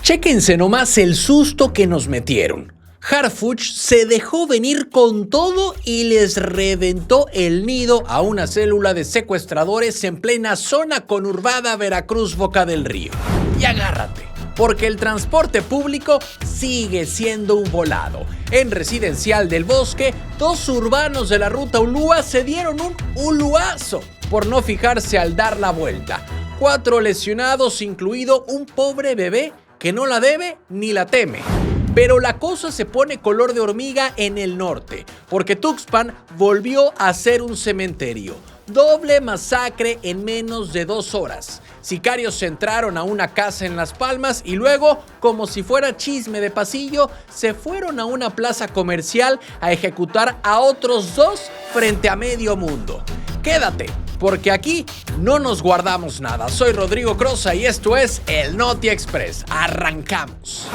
Chéquense nomás el susto que nos metieron. Harfuch se dejó venir con todo y les reventó el nido a una célula de secuestradores en plena zona conurbada Veracruz, Boca del Río. Y agárrate, porque el transporte público sigue siendo un volado. En Residencial del Bosque, 2 urbanos de la ruta Ulúa se dieron un uluazo por no fijarse al dar la vuelta. 4 lesionados, incluido un pobre bebé que no la debe ni la teme. Pero la cosa se pone color de hormiga en el norte, porque Tuxpan volvió a ser un cementerio. Doble masacre en menos de 2 horas. Sicarios entraron a una casa en Las Palmas y luego, como si fuera chisme de pasillo, se fueron a una plaza comercial a ejecutar a otros 2 frente a medio mundo. Quédate, porque aquí no nos guardamos nada. Soy Rodrigo Crosa y esto es el Noti Express. ¡Arrancamos!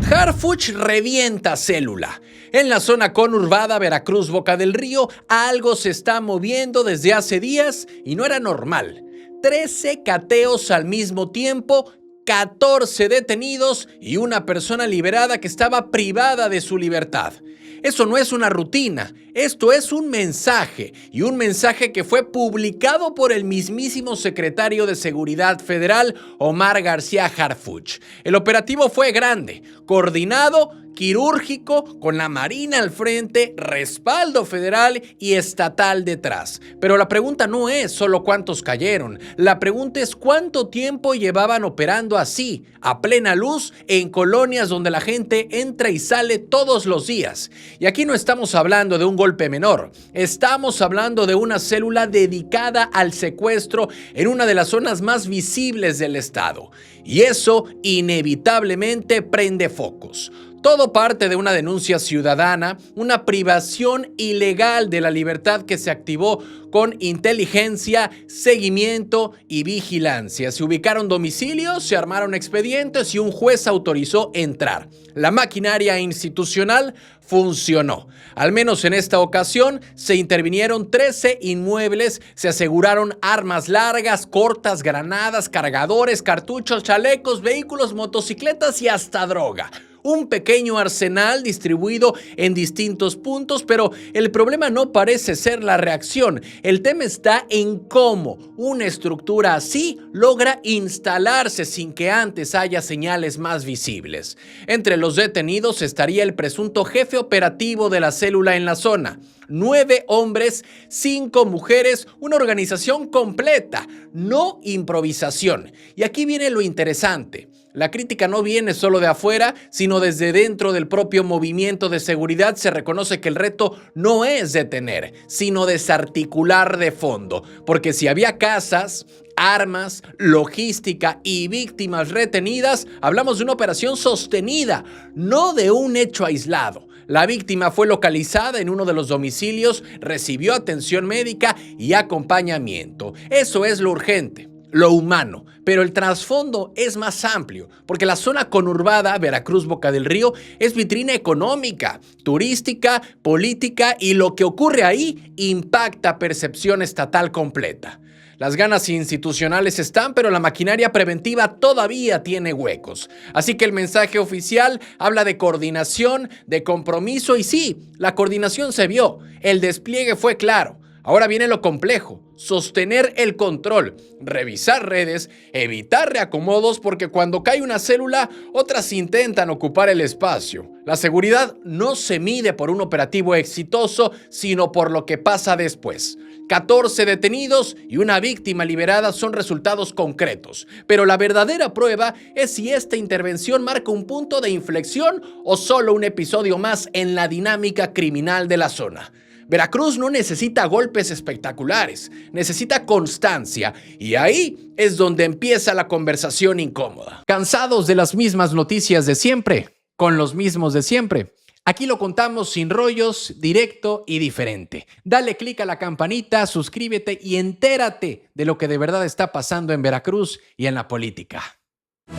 Harfuch revienta célula. En la zona conurbada Veracruz, Boca del Río, algo se está moviendo desde hace días y no era normal. 13 cateos al mismo tiempo, 14 detenidos y una persona liberada que estaba privada de su libertad. Eso no es una rutina, esto es un mensaje, y un mensaje que fue publicado por el mismísimo secretario de Seguridad Federal, Omar García Harfuch. El operativo fue grande, coordinado, quirúrgico, con la Marina al frente, respaldo federal y estatal detrás. Pero la pregunta no es solo cuántos cayeron, la pregunta es cuánto tiempo llevaban operando así, a plena luz, en colonias donde la gente entra y sale todos los días. Y aquí no estamos hablando de un golpe menor, estamos hablando de una célula dedicada al secuestro en una de las zonas más visibles del estado. Y eso inevitablemente prende focos. Todo parte de una denuncia ciudadana, una privación ilegal de la libertad que se activó con inteligencia, seguimiento y vigilancia. Se ubicaron domicilios, se armaron expedientes y un juez autorizó entrar. La maquinaria institucional funcionó. Al menos en esta ocasión se intervinieron 13 inmuebles, se aseguraron armas largas, cortas, granadas, cargadores, cartuchos, chalecos, vehículos, motocicletas y hasta droga. Un pequeño arsenal distribuido en distintos puntos, pero el problema no parece ser la reacción. El tema está en cómo una estructura así logra instalarse sin que antes haya señales más visibles. Entre los detenidos estaría el presunto jefe operativo de la célula en la zona. 9 hombres, 5 mujeres, una organización completa, no improvisación. Y aquí viene lo interesante. La crítica no viene solo de afuera, sino desde dentro del propio movimiento de seguridad. Se reconoce que el reto no es detener, sino desarticular de fondo. Porque si había casas, armas, logística y víctimas retenidas, hablamos de una operación sostenida, no de un hecho aislado. La víctima fue localizada en uno de los domicilios, recibió atención médica y acompañamiento. Eso es lo urgente, lo humano, pero el trasfondo es más amplio, porque la zona conurbada Veracruz, Boca del Río es vitrina económica, turística, política y lo que ocurre ahí impacta percepción estatal completa. Las ganas institucionales están, pero la maquinaria preventiva todavía tiene huecos. Así que el mensaje oficial habla de coordinación, de compromiso y sí, la coordinación se vio, el despliegue fue claro. Ahora viene lo complejo, sostener el control, revisar redes, evitar reacomodos porque cuando cae una célula, otras intentan ocupar el espacio. La seguridad no se mide por un operativo exitoso, sino por lo que pasa después. 14 detenidos y una víctima liberada son resultados concretos, pero la verdadera prueba es si esta intervención marca un punto de inflexión o solo un episodio más en la dinámica criminal de la zona. Veracruz no necesita golpes espectaculares, necesita constancia y ahí es donde empieza la conversación incómoda. ¿Cansados de las mismas noticias de siempre? ¿Con los mismos de siempre? Aquí lo contamos sin rollos, directo y diferente. Dale click a la campanita, suscríbete y entérate de lo que de verdad está pasando en Veracruz y en la política.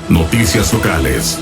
Noticias locales.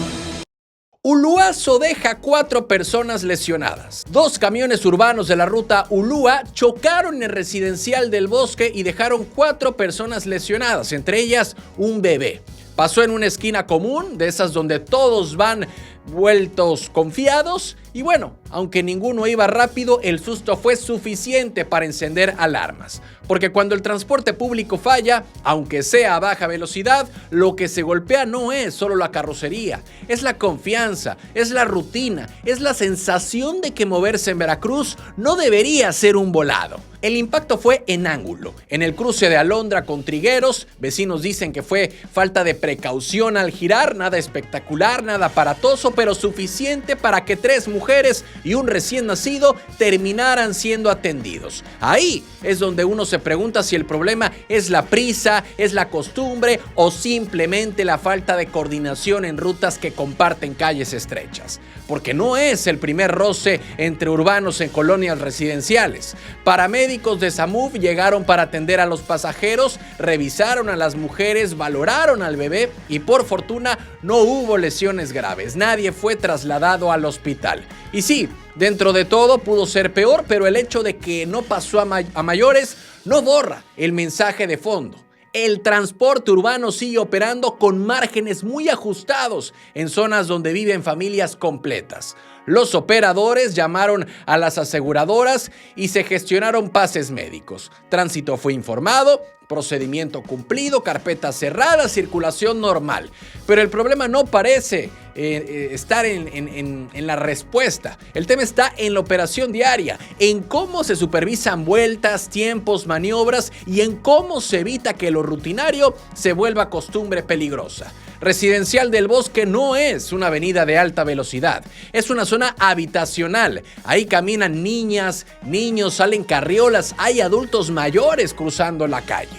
Uluazo deja 4 personas lesionadas. 2 camiones urbanos de la ruta Ulúa chocaron en el Residencial del Bosque y dejaron 4 personas lesionadas, entre ellas un bebé. Pasó en una esquina común, de esas donde todos van vueltos confiados, y bueno, aunque ninguno iba rápido, el susto fue suficiente para encender alarmas. Porque cuando el transporte público falla, aunque sea a baja velocidad, lo que se golpea no es solo la carrocería, es la confianza, es la rutina, es la sensación de que moverse en Veracruz no debería ser un volado. El impacto fue en ángulo, en el cruce de Alondra con Trigueros. Vecinos dicen que fue falta de precaución al girar, nada espectacular, nada aparatoso, pero suficiente para que 3 mujeres y un recién nacido terminaran siendo atendidos. Ahí es donde uno se pregunta si el problema es la prisa, es la costumbre o simplemente la falta de coordinación en rutas que comparten calles estrechas. Porque no es el primer roce entre urbanos en colonias residenciales. Paramédicos de SAMUV llegaron para atender a los pasajeros, revisaron a las mujeres, valoraron al bebé y por fortuna no hubo lesiones graves. Nadie fue trasladado al hospital. Y sí, dentro de todo pudo ser peor, pero el hecho de que no pasó a mayores no borra el mensaje de fondo. El transporte urbano sigue operando con márgenes muy ajustados en zonas donde viven familias completas. Los operadores llamaron a las aseguradoras y se gestionaron pases médicos. Tránsito fue informado, procedimiento cumplido, carpeta cerrada, circulación normal. Pero el problema no parece estar en la respuesta. El tema está en la operación diaria, en cómo se supervisan vueltas, tiempos, maniobras y en cómo se evita que lo rutinario se vuelva costumbre peligrosa. Residencial del Bosque no es una avenida de alta velocidad, es una zona habitacional. Ahí caminan niñas, niños, salen carriolas, hay adultos mayores cruzando la calle.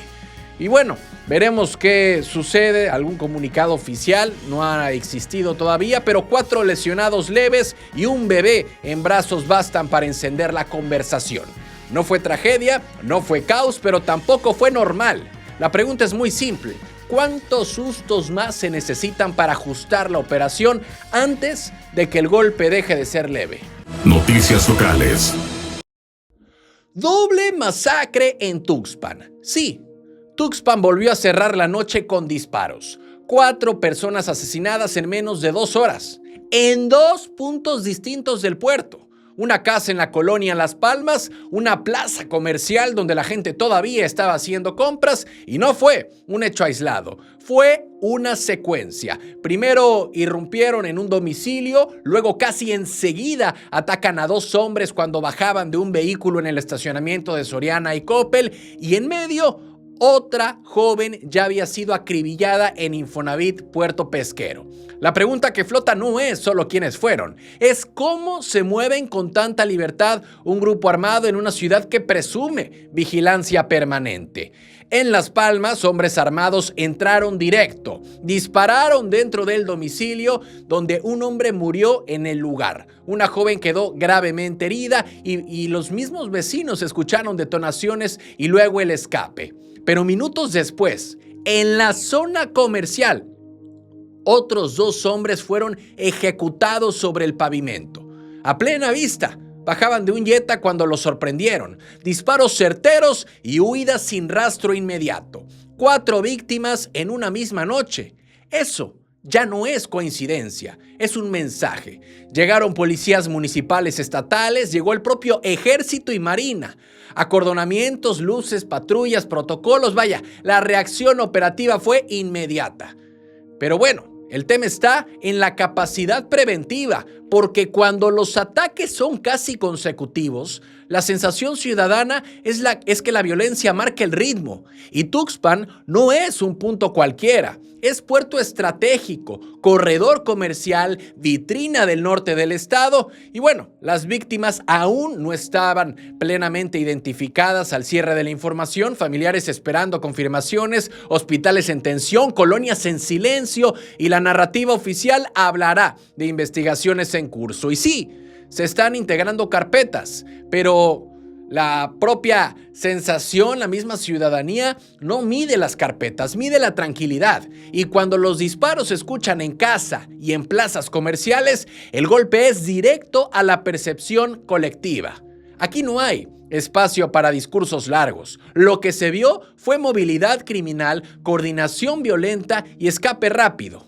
Y bueno, veremos qué sucede. Algún comunicado oficial no ha existido todavía, pero 4 lesionados leves y un bebé en brazos bastan para encender la conversación. No fue tragedia, no fue caos, pero tampoco fue normal. La pregunta es muy simple. ¿Cuántos sustos más se necesitan para ajustar la operación antes de que el golpe deje de ser leve? Noticias locales. Doble masacre en Tuxpan. Sí, Tuxpan volvió a cerrar la noche con disparos. 4 personas asesinadas en menos de 2 horas, en 2 puntos distintos del puerto. Una casa en la colonia Las Palmas, una plaza comercial donde la gente todavía estaba haciendo compras y no fue un hecho aislado, fue una secuencia. Primero irrumpieron en un domicilio, luego casi enseguida atacan a 2 hombres cuando bajaban de un vehículo en el estacionamiento de Soriana y Coppel y en medio otra joven ya había sido acribillada en Infonavit Puerto Pesquero. La pregunta que flota no es solo quiénes fueron, es cómo se mueven con tanta libertad un grupo armado en una ciudad que presume vigilancia permanente. En Las Palmas, hombres armados entraron directo, dispararon dentro del domicilio donde un hombre murió en el lugar. Una joven quedó gravemente herida y los mismos vecinos escucharon detonaciones y luego el escape. Pero minutos después, en la zona comercial, otros 2 hombres fueron ejecutados sobre el pavimento. A plena vista, bajaban de un Jetta cuando los sorprendieron. Disparos certeros y huida sin rastro inmediato. 4 víctimas en una misma noche. Eso ya no es coincidencia, es un mensaje. Llegaron policías municipales, estatales, llegó el propio ejército y marina. Acordonamientos, luces, patrullas, protocolos, vaya, la reacción operativa fue inmediata. Pero bueno, el tema está en la capacidad preventiva, porque cuando los ataques son casi consecutivos, la sensación ciudadana es que la violencia marca el ritmo. Y Tuxpan no es un punto cualquiera, es puerto estratégico, corredor comercial, vitrina del norte del estado. Y bueno, las víctimas aún no estaban plenamente identificadas al cierre de la información, familiares esperando confirmaciones, hospitales en tensión, colonias en silencio y la narrativa oficial hablará de investigaciones en curso. Y sí, se están integrando carpetas, pero la propia sensación, la misma ciudadanía no mide las carpetas, mide la tranquilidad. Y cuando los disparos se escuchan en casa y en plazas comerciales, el golpe es directo a la percepción colectiva. Aquí no hay espacio para discursos largos. Lo que se vio fue movilidad criminal, coordinación violenta y escape rápido.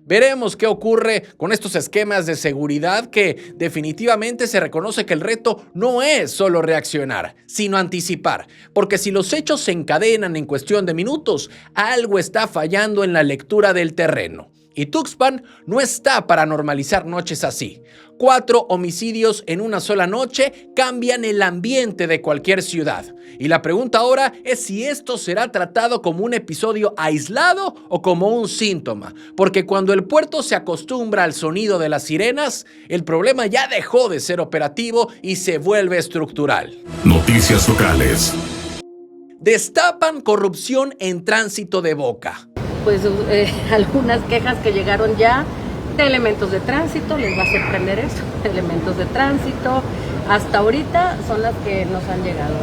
Veremos qué ocurre con estos esquemas de seguridad que definitivamente se reconoce que el reto no es solo reaccionar, sino anticipar, porque si los hechos se encadenan en cuestión de minutos, algo está fallando en la lectura del terreno. Y Tuxpan no está para normalizar noches así. 4 homicidios en una sola noche cambian el ambiente de cualquier ciudad. Y la pregunta ahora es si esto será tratado como un episodio aislado o como un síntoma. Porque cuando el puerto se acostumbra al sonido de las sirenas, el problema ya dejó de ser operativo y se vuelve estructural. Noticias locales. Destapan corrupción en tránsito de Boca. Pues algunas quejas que llegaron ya de elementos de tránsito, les va a sorprender eso, elementos de tránsito, hasta ahorita son las que nos han llegado.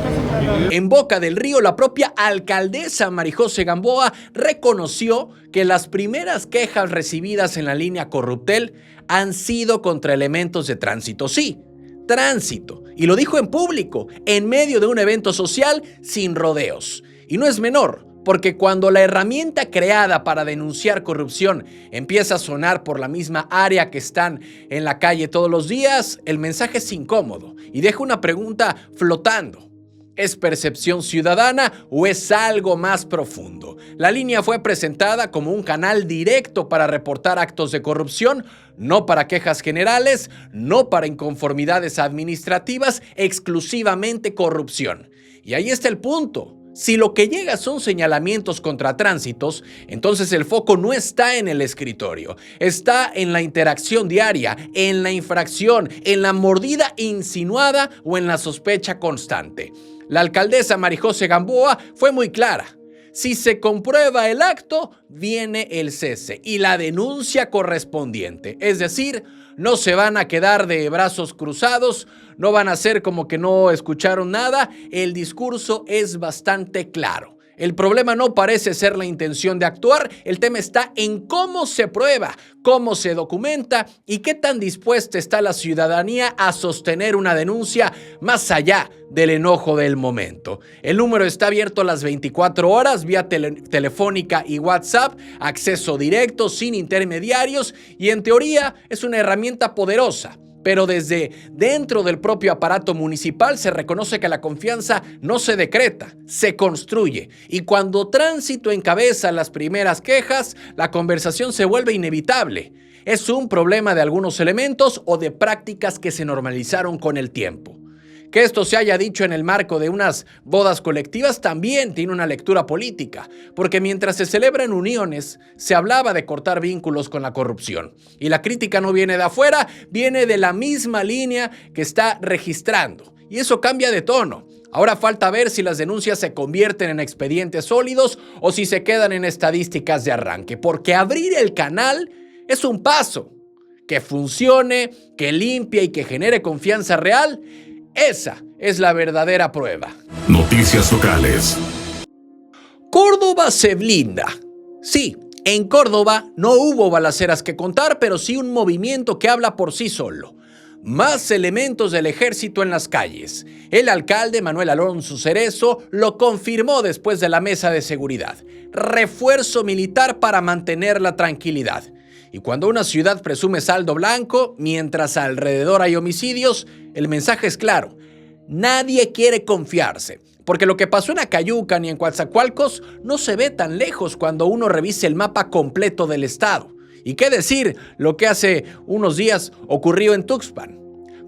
En Boca del Río, la propia alcaldesa Marijose Gamboa reconoció que las primeras quejas recibidas en la línea Corruptel han sido contra elementos de tránsito. Sí, tránsito. Y lo dijo en público, en medio de un evento social sin rodeos. Y no es menor, porque cuando la herramienta creada para denunciar corrupción empieza a sonar por la misma área que están en la calle todos los días, el mensaje es incómodo y deja una pregunta flotando. ¿Es percepción ciudadana o es algo más profundo? La línea fue presentada como un canal directo para reportar actos de corrupción, no para quejas generales, no para inconformidades administrativas, exclusivamente corrupción. Y ahí está el punto. Si lo que llega son señalamientos contra tránsitos, entonces el foco no está en el escritorio, está en la interacción diaria, en la infracción, en la mordida insinuada o en la sospecha constante. La alcaldesa Marijose Gamboa fue muy clara. Si se comprueba el acto, viene el cese y la denuncia correspondiente. Es decir, no se van a quedar de brazos cruzados, no van a hacer como que no escucharon nada. El discurso es bastante claro. El problema no parece ser la intención de actuar, el tema está en cómo se prueba, cómo se documenta y qué tan dispuesta está la ciudadanía a sostener una denuncia más allá del enojo del momento. El número está abierto las 24 horas vía telefónica y WhatsApp, acceso directo, sin intermediarios y en teoría es una herramienta poderosa. Pero desde dentro del propio aparato municipal se reconoce que la confianza no se decreta, se construye. Y cuando tránsito encabeza las primeras quejas, la conversación se vuelve inevitable. Es un problema de algunos elementos o de prácticas que se normalizaron con el tiempo. Que esto se haya dicho en el marco de unas bodas colectivas también tiene una lectura política, porque mientras se celebran uniones, se hablaba de cortar vínculos con la corrupción. Y la crítica no viene de afuera, viene de la misma línea que está registrando. Y eso cambia de tono. Ahora falta ver si las denuncias se convierten en expedientes sólidos o si se quedan en estadísticas de arranque, porque abrir el canal es un paso. Que funcione, que limpie y que genere confianza real. Esa es la verdadera prueba. Noticias locales. Córdoba se blinda. Sí, en Córdoba no hubo balaceras que contar, pero sí un movimiento que habla por sí solo. Más elementos del ejército en las calles. El alcalde Manuel Alonso Cerezo lo confirmó después de la mesa de seguridad. Refuerzo militar para mantener la tranquilidad. Y cuando una ciudad presume saldo blanco, mientras alrededor hay homicidios, el mensaje es claro. Nadie quiere confiarse, porque lo que pasó en Acayucan y en Coatzacoalcos no se ve tan lejos cuando uno revise el mapa completo del estado. ¿Y qué decir lo que hace unos días ocurrió en Tuxpan?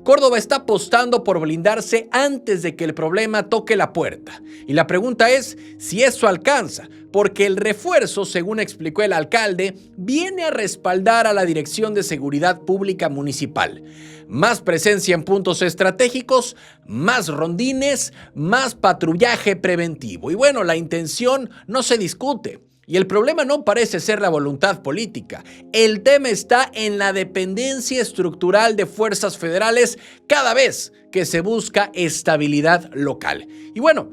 Córdoba está apostando por blindarse antes de que el problema toque la puerta. Y la pregunta es si eso alcanza, porque el refuerzo, según explicó el alcalde, viene a respaldar a la Dirección de Seguridad Pública Municipal. Más presencia en puntos estratégicos, más rondines, más patrullaje preventivo. Y bueno, la intención no se discute. Y el problema no parece ser la voluntad política. El tema está en la dependencia estructural de fuerzas federales cada vez que se busca estabilidad local. Y bueno,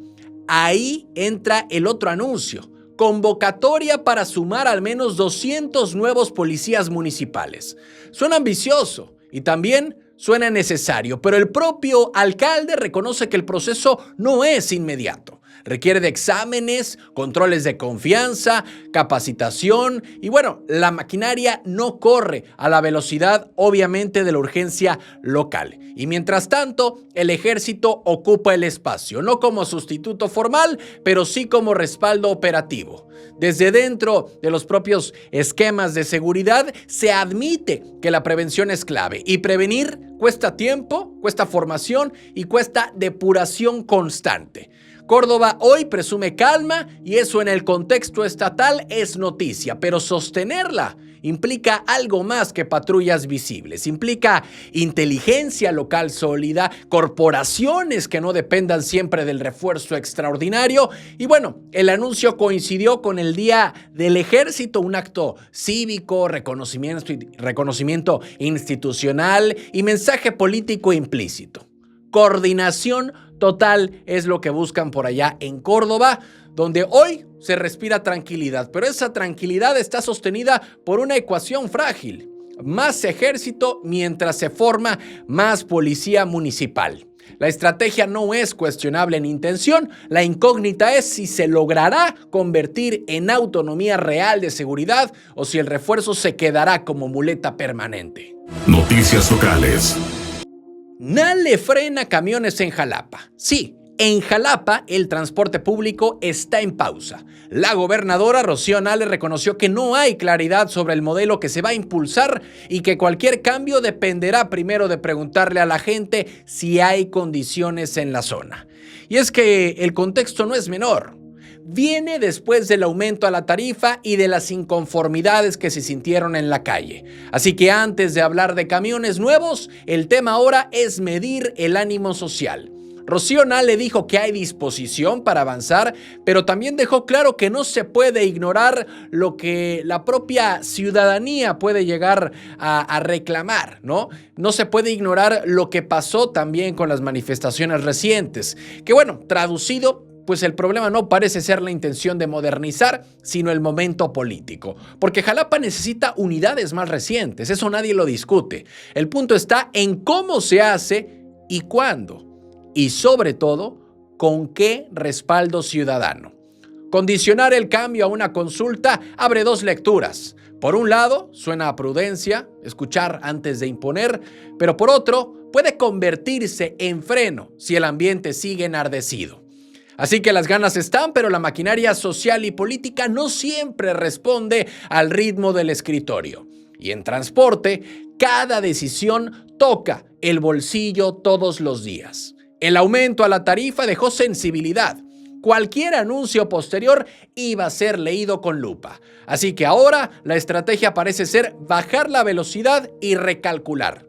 ahí entra el otro anuncio. Convocatoria para sumar al menos 200 nuevos policías municipales. Suena ambicioso y también Suena necesario, pero el propio alcalde reconoce que el proceso no es inmediato. Requiere de exámenes, controles de confianza, capacitación y bueno, la maquinaria no corre a la velocidad obviamente de la urgencia local. Y mientras tanto, el ejército ocupa el espacio, no como sustituto formal, pero sí como respaldo operativo. Desde dentro de los propios esquemas de seguridad se admite que la prevención es clave y prevenir cuesta tiempo, cuesta formación y cuesta depuración constante. Córdoba hoy presume calma y eso en el contexto estatal es noticia, pero sostenerla implica algo más que patrullas visibles, implica inteligencia local sólida, corporaciones que no dependan siempre del refuerzo extraordinario y bueno, el anuncio coincidió con el Día del Ejército, un acto cívico, reconocimiento institucional y mensaje político implícito. Coordinación total es lo que buscan por allá en Córdoba, donde hoy se respira tranquilidad, pero esa tranquilidad está sostenida por una ecuación frágil. Más ejército mientras se forma más policía municipal. La estrategia no es cuestionable en intención, la incógnita es si se logrará convertir en autonomía real de seguridad o si el refuerzo se quedará como muleta permanente. Noticias locales. Nale frena camiones en Jalapa. Sí, en Jalapa el transporte público está en pausa. La gobernadora Rocío Nale reconoció que no hay claridad sobre el modelo que se va a impulsar y que cualquier cambio dependerá primero de preguntarle a la gente si hay condiciones en la zona. Y es que el contexto no es menor. Viene después del aumento a la tarifa y de las inconformidades que se sintieron en la calle. Así que antes de hablar de camiones nuevos, el tema ahora es medir el ánimo social. Rocío Nale dijo que hay disposición para avanzar, pero también dejó claro que no se puede ignorar lo que la propia ciudadanía puede llegar a reclamar, ¿no? No se puede ignorar lo que pasó también con las manifestaciones recientes, que bueno, traducido, pues el problema no parece ser la intención de modernizar, sino el momento político. Porque Jalapa necesita unidades más recientes, eso nadie lo discute. El punto está en cómo se hace y cuándo. Y sobre todo, con qué respaldo ciudadano. Condicionar el cambio a una consulta abre dos lecturas. Por un lado, suena a prudencia, escuchar antes de imponer, pero por otro, puede convertirse en freno si el ambiente sigue enardecido. Así que las ganas están, pero la maquinaria social y política no siempre responde al ritmo del escritorio. Y en transporte, cada decisión toca el bolsillo todos los días. El aumento a la tarifa dejó sensibilidad. Cualquier anuncio posterior iba a ser leído con lupa. Así que ahora la estrategia parece ser bajar la velocidad y recalcular.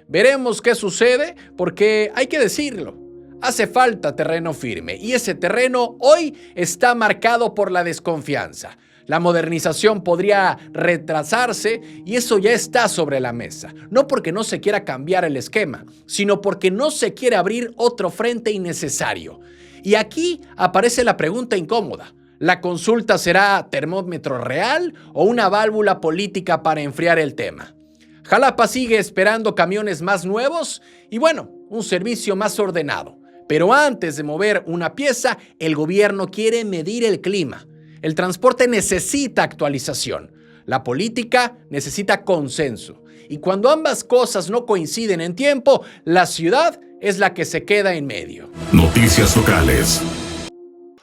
Veremos qué sucede porque hay que decirlo. Hace falta terreno firme y ese terreno hoy está marcado por la desconfianza. La modernización podría retrasarse y eso ya está sobre la mesa. No porque no se quiera cambiar el esquema, sino porque no se quiere abrir otro frente innecesario. Y aquí aparece la pregunta incómoda. ¿La consulta será termómetro real o una válvula política para enfriar el tema? Jalapa sigue esperando camiones más nuevos y bueno, un servicio más ordenado. Pero antes de mover una pieza, el gobierno quiere medir el clima. El transporte necesita actualización. La política necesita consenso. Y cuando ambas cosas no coinciden en tiempo, la ciudad es la que se queda en medio. Noticias locales.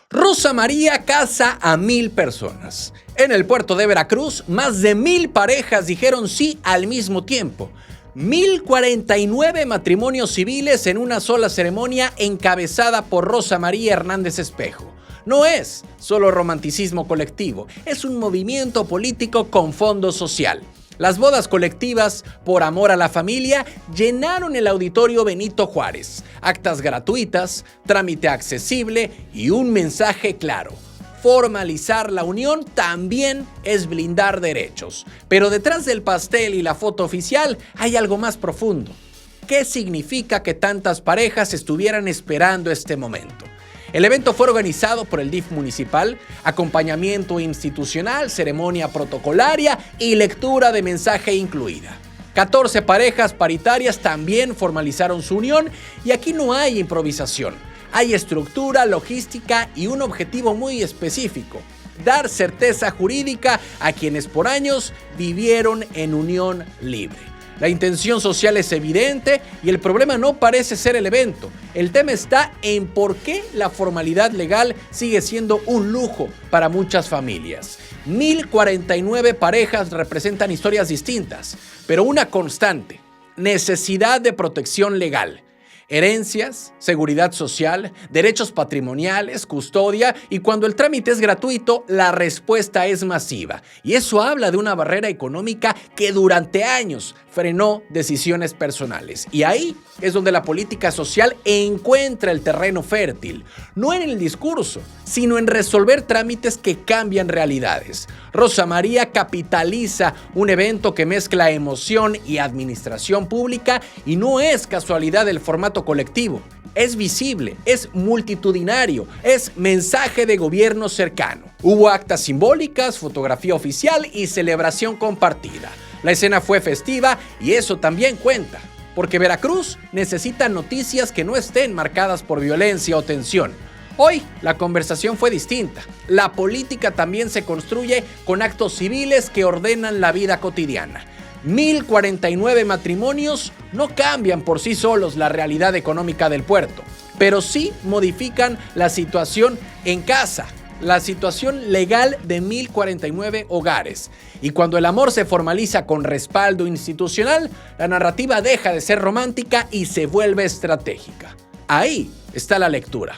Rosa María casa a 1,000 personas. En el puerto de Veracruz, más de 1,000 parejas dijeron sí al mismo tiempo. 1,049 matrimonios civiles en una sola ceremonia encabezada por Rosa María Hernández Espejo. No es solo romanticismo colectivo, es un movimiento político con fondo social. Las bodas colectivas por amor a la familia llenaron el auditorio Benito Juárez. Actas gratuitas, trámite accesible y un mensaje claro. Formalizar la unión también es blindar derechos. Pero detrás del pastel y la foto oficial hay algo más profundo. ¿Qué significa que tantas parejas estuvieran esperando este momento? El evento fue organizado por el DIF municipal, acompañamiento institucional, ceremonia protocolaria y lectura de mensaje incluida. 14 parejas paritarias también formalizaron su unión y aquí no hay improvisación. Hay estructura, logística y un objetivo muy específico: dar certeza jurídica a quienes por años vivieron en unión libre. La intención social es evidente y el problema no parece ser el evento. El tema está en por qué la formalidad legal sigue siendo un lujo para muchas familias. 1049 parejas representan historias distintas, pero una constante: necesidad de protección legal. Herencias, seguridad social, derechos patrimoniales, custodia, y cuando el trámite es gratuito, la respuesta es masiva. Y eso habla de una barrera económica que durante años frenó decisiones personales. Y ahí es donde la política social encuentra el terreno fértil, no en el discurso, sino en resolver trámites que cambian realidades. Rosa María capitaliza un evento que mezcla emoción y administración pública, y no es casualidad el formato colectivo. Es visible, es multitudinario, es mensaje de gobierno cercano. Hubo actas simbólicas, fotografía oficial y celebración compartida. La escena fue festiva y eso también cuenta, porque Veracruz necesita noticias que no estén marcadas por violencia o tensión. Hoy la conversación fue distinta. La política también se construye con actos civiles que ordenan la vida cotidiana. 1049 matrimonios no cambian por sí solos la realidad económica del puerto, pero sí modifican la situación en casa, la situación legal de 1049 hogares. Y cuando el amor se formaliza con respaldo institucional, la narrativa deja de ser romántica y se vuelve estratégica. Ahí está la lectura.